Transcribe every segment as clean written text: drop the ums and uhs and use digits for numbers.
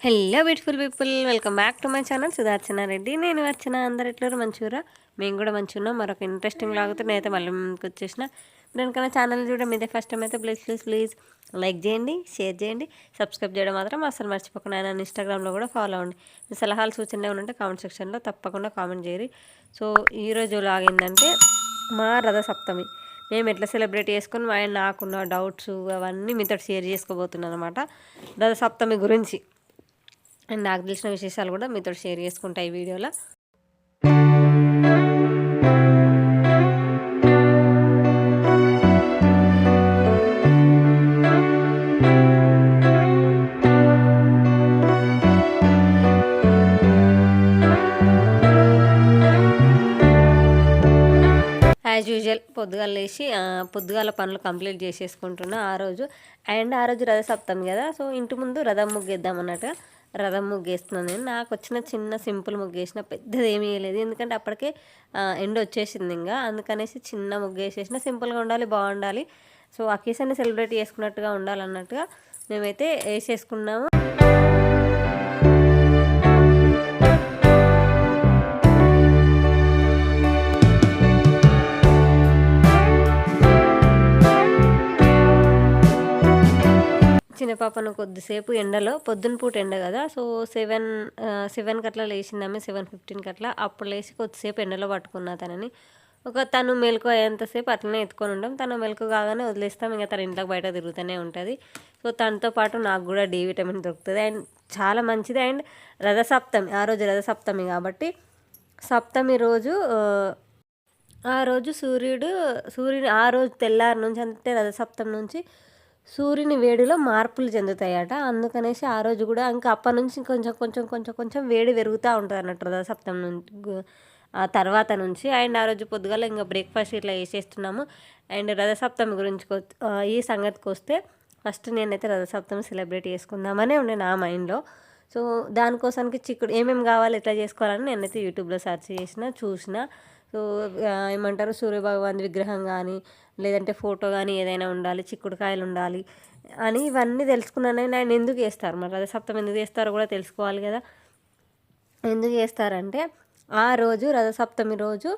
Hello beautiful people, welcome back to my channel Sudharchana Reddy. నేను అర్చన. అందరు ఎట్లరు మంచిగా? మేము కూడా మంచిగా ఉన్నాం. మరొక ఇంట్రెస్టింగ్ లాగుతూ నేనైతే మళ్ళీ వచ్చేసిన. దానికన్నా ఛానల్ చూడడం ఇదే ఫస్ట్ టైం అయితే ప్లీజ్ లైక్ చేయండి, షేర్ చేయండి, సబ్స్క్రైబ్ చేయడం మాత్రం అసలు మర్చిపోకుండా. నన్ను ఇన్స్టాగ్రామ్లో కూడా ఫాలో అవ్వండి. మీ సలహాలు సూచనలు ఉంటే కామెంట్ సెక్షన్లో తప్పకుండా కామెంట్ చేయరు. సో ఈరోజు లాగిందంటే మా రథసప్తమి మేము ఎట్లా సెలబ్రేట్ చేసుకుని ఆయన నాకున్న డౌట్స్ అవన్నీ మీతో షేర్ చేసుకోబోతున్నాను అనమాట. రథసప్తమి గురించి అండ్ నాకు తెలిసిన విశేషాలు కూడా మీతో షేర్ చేసుకుంటా ఈ వీడియోలో. యాజ్ యూజువల్ పొద్దుగాల లేచి పొద్దుగాల పనులు కంప్లీట్ చేసేసుకుంటున్నా ఆ రోజు. అండ్ ఆ రోజు రథసప్తమి కదా, సో ఇంటి ముందు రథం ముగ్గేద్దాం అన్నట్టుగా రథం ముగ్గేస్తున్నాను నేను. నాకు వచ్చిన చిన్న సింపుల్ ముగ్గేసిన, పెద్దది ఏమీ వేయలేదు ఎందుకంటే అప్పటికే ఎండ్ వచ్చేసింది ఇంకా. అందుకనేసి చిన్న ముగ్గేసేసిన, సింపుల్గా ఉండాలి, బాగుండాలి. సో అకేషన్ని సెలబ్రేట్ చేసుకున్నట్టుగా ఉండాలన్నట్టుగా మేమైతే వేసేసుకున్నాము. చిన్న పాపను కొద్దిసేపు ఎండలో, పొద్దున పూట ఎండ కదా, సో 7 అట్లా లేచిందామే, 7:15 అట్లా. అప్పుడు లేచి కొద్దిసేపు ఎండలో పట్టుకున్నా తనని. తను మెలకు అయ్యేంతసేపు అట్లనే ఎత్తుకొని ఉంటాం. తను మెలకు కాగానే వదిలేస్తాం, ఇంకా తన ఇంట్లోకి బయట తిరుగుతూనే ఉంటుంది. సో తనతో పాటు నాకు కూడా డి విటమిన్ దొరుకుతుంది అండ్ చాలా మంచిది. అండ్ రథసప్తమి, ఆ రోజు రథసప్తమి కాబట్టి సప్తమి రోజు ఆ రోజు సూర్యుడు ఆ రోజు తెల్లారి నుంచి, అంటే రథసప్తమి నుంచి సూర్యుని వేడిలో మార్పులు చెందుతాయట. అందుకనేసి ఆ రోజు కూడా ఇంకా అప్పటి నుంచి కొంచెం వేడి పెరుగుతూ ఉంటుంది అన్నట్టు రథసప్తమి నుంచి ఆ తర్వాత నుంచి. అండ్ ఆ రోజు పొద్దుగాల ఇంకా బ్రేక్ఫాస్ట్ ఇట్లా వేసేస్తున్నాము. అండ్ రథసప్తమి గురించి ఈ సంగతికి వస్తే, ఫస్ట్ నేనైతే రథసప్తమి సెలబ్రేట్ చేసుకుందామనే ఉండే నా మైండ్లో. సో దానికోసానికి చిక్కుడు ఏమేమి కావాలి, ఎట్లా చేసుకోవాలని నేనైతే యూట్యూబ్లో సెర్చ్ చూసిన. సో ఏమంటారు, సూర్యభగవాన్ విగ్రహం కానీ లేదంటే ఫోటో కానీ ఏదైనా ఉండాలి, చిక్కుడుకాయలు ఉండాలి అని ఇవన్నీ తెలుసుకున్నాను. ఆయన ఎందుకు చేస్తారు మరి రథసప్తమి ఎందుకు చేస్తారో కూడా తెలుసుకోవాలి కదా. ఎందుకు చేస్తారంటే, ఆ రోజు రథసప్తమి రోజు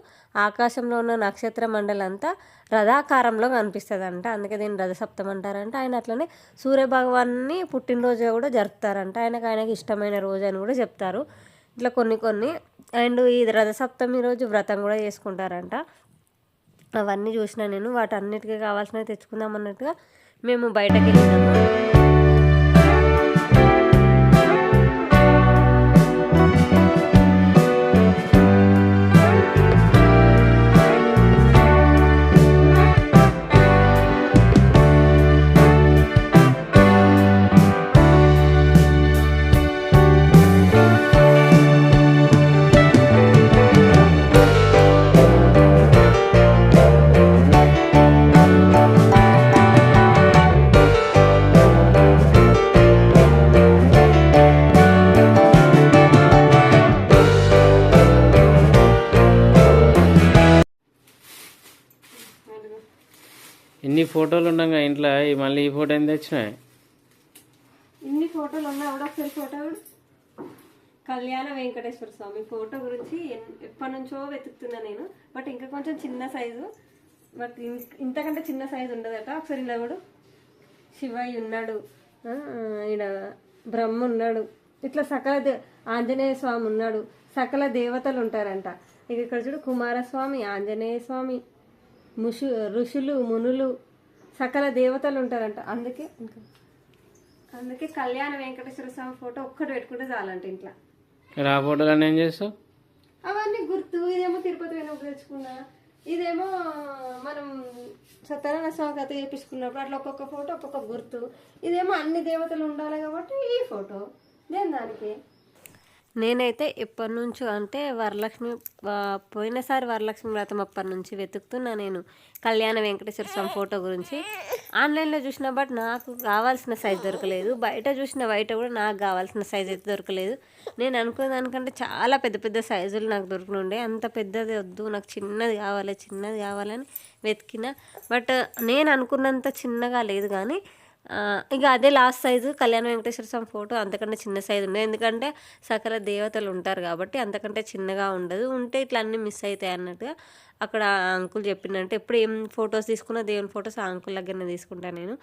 ఆకాశంలో ఉన్న నక్షత్ర మండలం అంతా రథాకారంలో కనిపిస్తుందంట. అందుకే దీన్ని రథసప్తమి అంటారంట. ఆయన అట్లనే సూర్యభగవాన్ని పుట్టినరోజు కూడా జరుపుతారంట. ఆయనకి ఇష్టమైన రోజు అని కూడా చెప్తారు. ఇట్లా కొన్ని అండ్ ఈ రథసప్తమి రోజు వ్రతం కూడా చేసుకుంటారంట. అవన్నీ చూసిన నేను. వాటన్నిటికీ కావాల్సినవి తెచ్చుకుందాం అన్నట్టుగా మేము బయటకు వెళ్ళినాము. ఇన్ని ఫోటోలు ఉండగా ఇంట్లో మళ్ళీ ఈ ఫోటో ఎంత తెచ్చినాయి? ఇన్ని ఫోటోలు ఉన్నా కూడా ఒకసారి ఫోటో కళ్యాణ వెంకటేశ్వర స్వామి ఫోటో గురించి ఎప్పటి నుంచో వెతుకుతున్నా నేను. బట్ ఇంకా కొంచెం చిన్న సైజు, బట్ ఇంతకంటే చిన్న సైజు ఉండదట. ఒకసారి ఇలా కూడా శివయ్య ఉన్నాడు, ఈడ బ్రహ్మ ఉన్నాడు, ఇట్లా ఆంజనేయ స్వామి ఉన్నాడు, సకల దేవతలు ఉంటారంట. ఇక ఇక్కడ చూడు, కుమారస్వామి, ఆంజనేయ స్వామి, ఋషులు, మునులు, సకల దేవతలు ఉంటారంట. అందుకే కళ్యాణ వెంకటేశ్వర స్వామి ఫోటో ఒక్కటి పెట్టుకుంటే చాలంట ఇంట్లో. ఆ ఫోటోలు ఏం చేస్తావు? అవన్నీ గుర్తు. ఇదేమో తిరుపతి పోయినప్పుడు తెచ్చుకున్నా, ఇదేమో మనం సత్యనారాయణ స్వామి కథ చేపించుకున్నప్పుడు అట్లా ఒక్కొక్క ఫోటో ఒక్కొక్క గుర్తు. ఇదేమో అన్ని దేవతలు ఉండాలి కాబట్టి ఈ ఫోటో దానికి. నేనైతే ఎప్పటి నుంచో, అంటే వరలక్ష్మి పోయినసారి వరలక్ష్మి వ్రతం అప్పటి నుంచి వెతుకుతున్నా నేను కళ్యాణ వెంకటేశ్వర స్వామి ఫోటో గురించి. ఆన్లైన్లో చూసిన, బట్ నాకు కావాల్సిన సైజు దొరకలేదు. బయట చూసిన కూడా నాకు కావాల్సిన సైజు అయితే దొరకలేదు. నేను అనుకున్న దానికంటే చాలా పెద్ద పెద్ద సైజులు నాకు దొరకనుండే. అంత పెద్దది వద్దు, నాకు చిన్నది కావాలని వెతికిన. బట్ నేను అనుకున్నంత చిన్నగా లేదు, కానీ ఇక అదే లాస్ట్ సైజు కళ్యాణ వెంకటేశ్వర స్వామి ఫోటో అంతకంటే చిన్న సైజు ఉండదు, ఎందుకంటే సకల దేవతలు ఉంటారు కాబట్టి అంతకంటే చిన్నగా ఉండదు, ఉంటే ఇట్లా అన్నీ మిస్ అవుతాయి అన్నట్టుగా అక్కడ అంకుల్ చెప్పినట్టు ఎప్పుడు ఏం ఫొటోస్ తీసుకున్నా దేవుని ఫొటోస్ ఆ అంకుల్ దగ్గరనే తీసుకుంటాను నేను.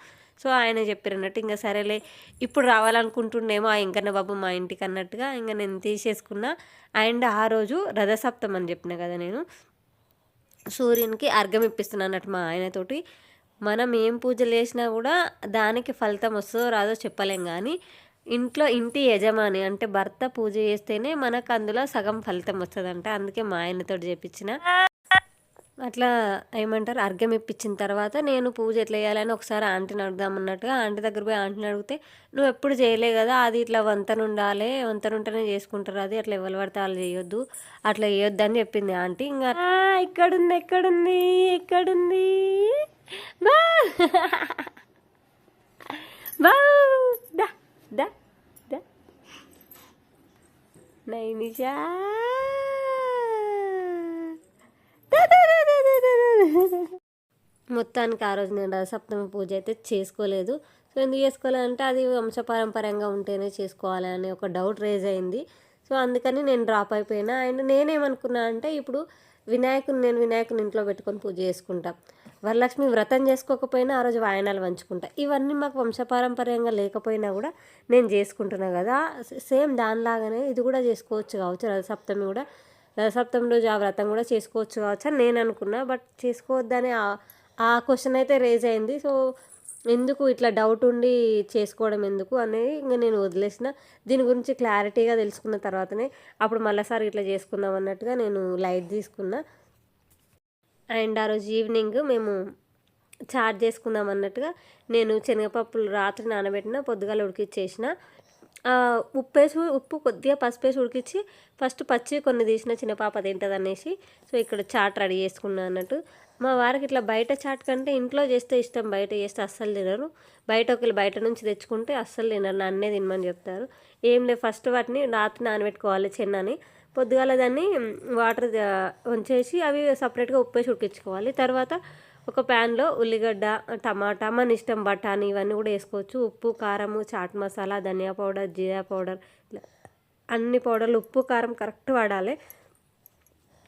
సో ఆయన చెప్పారన్నట్టు ఇంకా సరేలే ఇప్పుడు రావాలనుకుంటుండేమో ఆ ఇంకన్న బాబు మా ఇంటికి అన్నట్టుగా ఇంకా నేను తీసేసుకున్నా. అండ్ ఆ రోజు రథసప్తం అని చెప్పిన కదా నేను, సూర్యునికి అర్ఘ్యం ఇప్పిస్తున్నాను అన్నట్టు మా ఆయనతోటి. మనం ఏం పూజలు చేసినా కూడా దానికి ఫలితం వస్తుందో రాదో చెప్పలేం, కానీ ఇంటి యజమాని అంటే భర్త పూజ చేస్తేనే మనకు అందులో సగం ఫలితం వస్తుందంట. అందుకే మా ఆయనతో చేపించిన అట్లా ఏమంటారు అర్ఘ్యం ఇప్పించిన తర్వాత నేను పూజ ఎట్లా చేయాలని ఒకసారి ఆంటీని అడుగుదామన్నట్టుగా ఆంటీ దగ్గర పోయి ఆంటీని అడిగితే, నువ్వు ఎప్పుడు చేయలే కదా, అది ఇట్లా వంతన ఉండాలి, వంతన ఉంటేనే చేసుకుంటారు, అది అట్లా ఎవరు పడితే వాళ్ళు చేయొద్దు, అట్లా చేయొద్దు అని చెప్పింది ఆంటీ. ఇంకా ఎక్కడుంది ఎక్కడుంది ఎక్కడుంది బా బా దా దా దా నైనిషా మొత్తానికి ఆ రోజు నేను రథసప్తమి పూజ అయితే చేసుకోలేదు. సో ఎందుకు చేసుకోవాలంటే అది వంశపారంపర్యంగా ఉంటేనే చేసుకోవాలి అని ఒక డౌట్ రేజ్ అయింది. సో అందుకని నేను డ్రాప్ అయిపోయినా. అండ్ నేనేమనుకున్నా అంటే ఇప్పుడు నేను వినాయకుని ఇంట్లో పెట్టుకొని పూజ చేసుకుంటా, వరలక్ష్మి వ్రతం చేసుకోకపోయినా ఆ రోజు వాయనాలు వంచుకుంటా, ఇవన్నీ మాకు వంశపారంపర్యంగా లేకపోయినా కూడా నేను చేసుకుంటున్నా కదా, సేమ్ దానిలాగానే ఇది కూడా చేసుకోవచ్చు కావచ్చు, రథసప్తమి కూడా రథసప్తమి రోజు ఆ వ్రతం కూడా చేసుకోవచ్చు కావచ్చు అని నేను అనుకున్నా. బట్ చేసుకోవద్దని ఆ క్వశ్చన్ అయితే రేజ్ అయింది. సో ఎందుకు ఇట్లా డౌట్ ఉండి చేసుకోవడం ఎందుకు అనేది ఇంకా నేను వదిలేసిన. దీని గురించి క్లారిటీగా తెలుసుకున్న తర్వాతనే అప్పుడు మళ్ళీసారి ఇట్లా చేసుకుందాం అన్నట్టుగా నేను లైట్ తీసుకున్నా. అండ్ ఆ రోజు ఈవినింగ్ మేము చాట్ చేసుకుందాం అన్నట్టుగా నేను శనగపప్పులు రాత్రి నానబెట్టిన, పొద్దుగాల ఉడికిచ్చేసిన, ఉప్పు కొద్దిగా పసుపేసి ఉడికిచ్చి ఫస్ట్ పచ్చి కొన్ని తీసిన చిన్న పాప తింటుంది అనేసి. సో ఇక్కడ చాట్ రెడీ చేసుకున్నా అన్నట్టు. మా వారికి ఇట్లా బయట చాట్ కంటే ఇంట్లో చేస్తే ఇష్టం, బయట చేస్తే అస్సలు తినరు. బయట నుంచి తెచ్చుకుంటే అస్సలు తినరు, నన్నే తినమని చెప్తారు. ఏం లేదు, ఫస్ట్ వాటిని రాత్రి నానబెట్టుకోవాలి చెన్నాని, పొద్దుగాల దాన్ని వాటర్ వంచేసి అవి సపరేట్గా ఉప్పేసి ఉడికించుకోవాలి. తర్వాత ఒక ప్యాన్లో ఉల్లిగడ్డ, టమాటా, మన ఇష్టం బఠానీ ఇవన్నీ కూడా వేసుకోవచ్చు, ఉప్పు కారము, చాట్ మసాలా, ధనియా పౌడర్, జీరా పౌడర్, ఇట్లా అన్ని పౌడర్లు, ఉప్పు కారం కరెక్ట్ వాడాలి.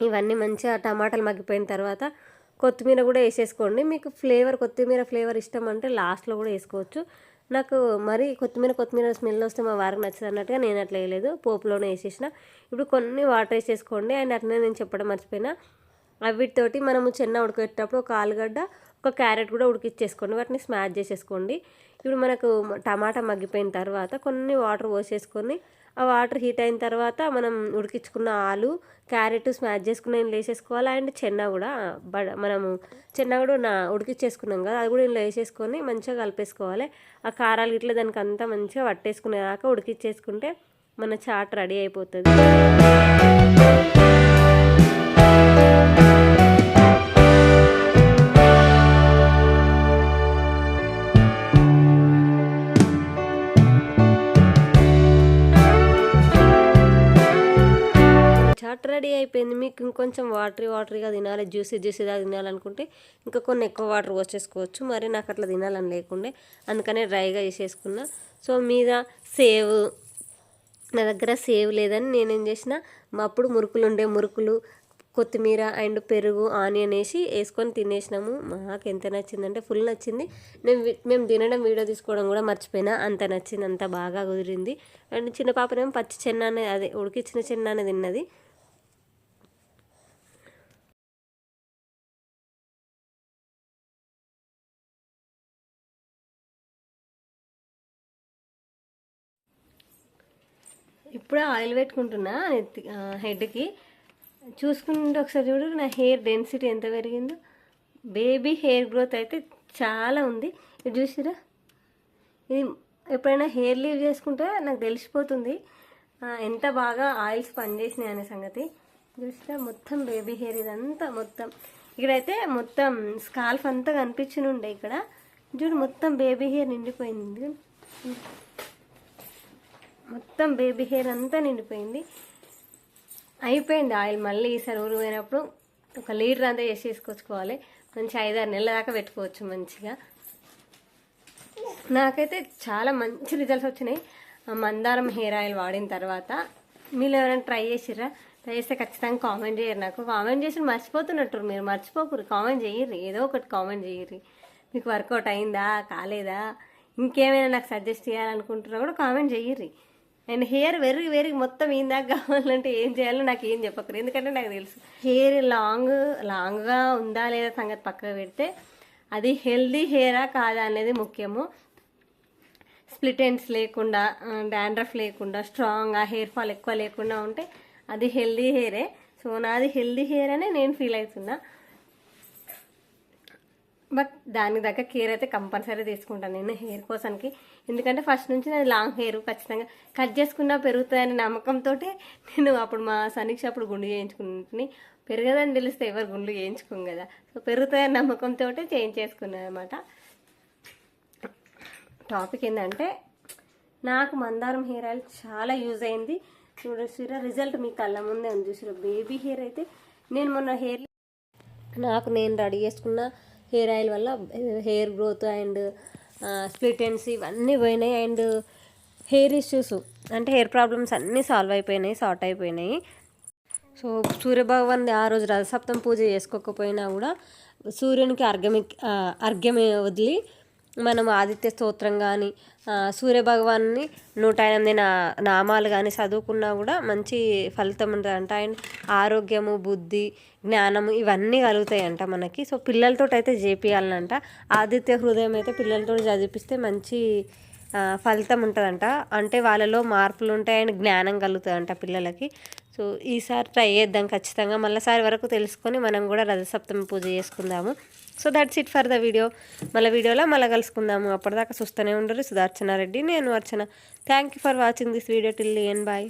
ఇవన్నీ మంచిగా టమాటాలు మగ్గిపోయిన తర్వాత కొత్తిమీర కూడా వేసేసుకోండి. మీకు కొత్తిమీర ఫ్లేవర్ ఇష్టం అంటే లాస్ట్లో కూడా వేసుకోవచ్చు. నాకు మరి కొత్తిమీర స్మెల్ వస్తే మా వారికి నచ్చదు అన్నట్టుగా నేను అట్లా వేయలేదు, పోపులోనే వేసేసిన. ఇప్పుడు కొన్ని వాటర్ వేసేసుకోండి. అండ్ అట్లనే నేను చెప్పడం మర్చిపోయినా, వీటితోటి మనము చెన్న ఉడకేటప్పుడు ఒక ఆలుగడ్డ, ఒక క్యారెట్ కూడా ఉడికిచ్చేసుకోండి, వాటిని స్మాష్ చేసేసుకోండి. ఇప్పుడు మనకు టమాటా మగ్గిపోయిన తర్వాత కొన్ని వాటర్ పోసేసుకొని ఆ వాటర్ హీట్ అయిన తర్వాత మనం ఉడికించుకున్న ఆలు, క్యారెట్ స్మాష్ చేసుకున్న ఇందులో వేసేసుకోవాలి. అండ్ మనము చెన్న కూడా ఉడికిచ్చేసుకున్నాం కదా, అది కూడా ఇందులో వేసేసుకొని మంచిగా కలిపేసుకోవాలి. ఆ కారాలు ఇట్లా దానికి అంతా మంచిగా పట్టేసుకునేదాకా ఉడికిచ్చేసుకుంటే మన చాట్ రెడీ అయిపోతుంది. చాట్ రెడీ అయిపోయింది. మీకు ఇంకొంచెం వాటరీగా తినాలి, జ్యూసీగా తినాలనుకుంటే ఇంకా కొన్ని ఎక్కువ వాటర్ పోసేసుకోవచ్చు. మరి నాకు అట్లా తినాలని లేకుండే అందుకనే డ్రైగా చేసేసుకున్నా. సో మీద సేవ్, నా దగ్గర సేవ్ లేదని నేనేం చేసిన, అప్పుడు మురుకులు, కొత్తిమీర అండ్ పెరుగు, ఆనియన్ వేసుకొని తినేసినాము. మాకు ఎంత నచ్చిందంటే ఫుల్ నచ్చింది. మేము తినడం వీడియో తీసుకోవడం కూడా మర్చిపోయినా, అంత నచ్చింది, అంత బాగా కుదిరింది. అండ్ చిన్న పాపనేమో పచ్చి చెన్నానే, అదే ఉడికిచ్చిన చెన్నానే తిన్నది. ఇప్పుడే ఆయిల్ పెట్టుకుంటున్నా హెడ్కి. చూసుకుంటే ఒకసారి చూడు నా హెయిర్ డెన్సిటీ ఎంత పెరిగిందో. బేబీ హెయిర్ గ్రోత్ అయితే చాలా ఉంది. ఇది చూసిరా, ఇది ఎప్పుడైనా హెయిర్ లీవ్ చేసుకుంటే నాకు తెలిసిపోతుంది ఎంత బాగా ఆయిల్స్ పనిచేసినాయి అనే సంగతి. చూసిరా మొత్తం బేబీ హెయిర్, ఇదంతా మొత్తం ఇక్కడైతే మొత్తం స్కాల్ఫ్ అంతా కనిపించనుండే, ఇక్కడ చూడు మొత్తం బేబీ హెయిర్ నిండిపోయింది. మొత్తం బేబీ హెయిర్ అంతా నిండిపోయింది. అయిపోయింది ఆయిల్. మళ్ళీ ఈసారి ఊరు పోయినప్పుడు 1 లీటర్ అంతా వేసేసుకొచ్చుకోవాలి. మంచి 5-6 నెలల దాకా పెట్టుకోవచ్చు మంచిగా. నాకైతే చాలా మంచి రిజల్ట్స్ వచ్చినాయి మందారం హెయిర్ ఆయిల్ వాడిన తర్వాత. మీరు ఎవరైనా ట్రై చేసిర్రా? ట్రై చేస్తే ఖచ్చితంగా కామెంట్ చేయరు. నాకు కామెంట్ చేసి మర్చిపోతున్నట్టు, మీరు మర్చిపోకూరు, కామెంట్ చేయర్రి, ఏదో ఒకటి కామెంట్ చేయర్రి. మీకు వర్కౌట్ అయిందా కాలేదా, ఇంకేమైనా నాకు సజెస్ట్ చేయాలనుకుంటున్నా కూడా కామెంట్ చేయర్రి. అండ్ హెయిర్ వెరీ మొత్తం ఇందాక కావాలంటే ఏం చేయాలో నాకు ఏం చెప్పకరు, ఎందుకంటే నాకు తెలుసు హెయిర్ లాంగ్గా ఉందా లేదా సంగతి పక్కకు పెడితే అది హెల్దీ హెయిరా కాదా అనేది ముఖ్యము. స్ప్లిట్ ఎండ్స్ లేకుండా, డాండ్రఫ్ లేకుండా, స్ట్రాంగ్గా హెయిర్ ఫాల్ ఎక్కువ లేకుండా ఉంటే అది హెల్దీ హెయిరే. సో నాది హెల్దీ హెయిర్ అనే నేను ఫీల్ అవుతున్నా. బట్ దానికి దగ్గర కేర్ అయితే కంపల్సరీ తీసుకుంటాను నేను హెయిర్ కోసానికి. ఎందుకంటే ఫస్ట్ నుంచి నాది లాంగ్ హెయిర్, ఖచ్చితంగా కట్ చేసుకున్నా పెరుగుతుందని నమ్మకంతో నేను అప్పుడు మా సమీక్ష అప్పుడు గుండు చేయించుకుని, పెరగదని తెలిస్తే ఎవరు గుండు చేయించుకోం కదా, సో పెరుగుతాయని నమ్మకంతో చేంజ్ చేసుకున్నాను అనమాట. టాపిక్ ఏంటంటే నాకు మందారం హెయిర్ ఆయిల్ చాలా యూజ్ అయింది. చూడరా రిజల్ట్ మీ కళ్ళ ముందే ఉంది. చూసిరా బేబీ హెయిర్ అయితే నేను మొన్న నేను రెడీ చేసుకున్న హెయిర్ ఆయిల్ వల్ల hair growth and split ends ఇవన్నీ పోయినాయి. అండ్ హెయిర్ ఇష్యూస్ అంటే హెయిర్ ప్రాబ్లమ్స్ అన్నీ సాల్వ్ అయిపోయినాయి, సార్ట్ అయిపోయినాయి. సో సూర్యభగవాన్ ఆ రోజు రథసప్తం పూజ చేసుకోకపోయినా కూడా సూర్యునికి అర్ఘ్యం వదిలి మనం ఆదిత్య స్తోత్రం కానీ సూర్యభగవాన్ని 108 నామాలు కానీ చదువుకున్నా కూడా మంచి ఫలితం ఉంటుందంట. అండ్ ఆరోగ్యము, బుద్ధి, జ్ఞానము ఇవన్నీ కలుగుతాయంట మనకి. సో పిల్లలతో అయితే చేపియాలనంట. ఆదిత్య హృదయం అయితే పిల్లలతో చదివిపిస్తే మంచి ఫలితం ఉంటుందంట. అంటే వాళ్ళలో మార్పులు ఉంటాయి అండ్ జ్ఞానం కలుగుతుందంట పిల్లలకి. సో ఈసారి ట్రై చేద్దాం ఖచ్చితంగా. మళ్ళీసారి వరకు తెలుసుకొని మనం కూడా రథసప్తమి పూజ చేసుకుందాము. So that's it for the video. వీడియోలో మళ్ళీ కలుసుకుందాము. అప్పటిదాకా చూస్తూనే ఉండరు. సుధార్చన రెడ్డి, నేను Archana. Thank you for watching this video till the end. Bye.